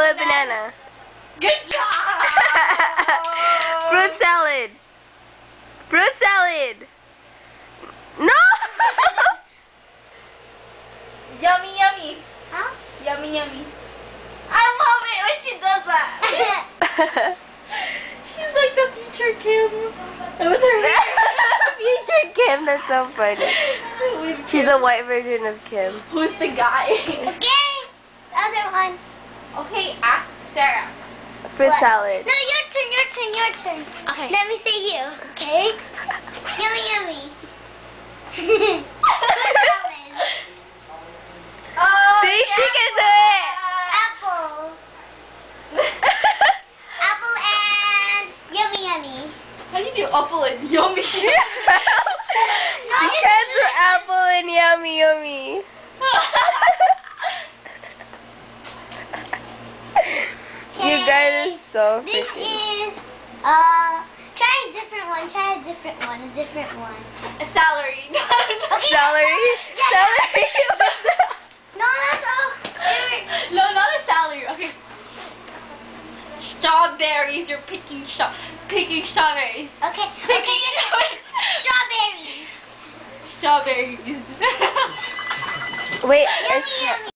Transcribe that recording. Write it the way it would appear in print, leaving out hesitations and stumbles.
a banana. Good job! Fruit salad. Fruit salad. No! Yummy, yummy. Huh? Yummy, yummy. I love it when she does that. She's like the future Kim. With her hair. Future Kim, that's so funny. With She's Kim. a white version of Kim. Who's the guy? Okay. Other one. Okay, ask Sarah. Fruit What? salad. No, your turn, your turn, your turn. Okay. Let me say you, okay? Yummy, yummy. Fruit salad. Oh, See, she can do it. Apple. Apple and yummy, yummy. How do you do apple and yummy? She can't do apple and yummy yummy. You guys are so This freaking. is try a different one. Try a different one. A different one. A celery. Okay. Celery? Yeah. Celery? No, that's all. No, not a celery. Okay. Strawberries. You're picking strawberries. Okay. Picking Okay. Strawberries. strawberries. Wait, Yummy, it's yummy.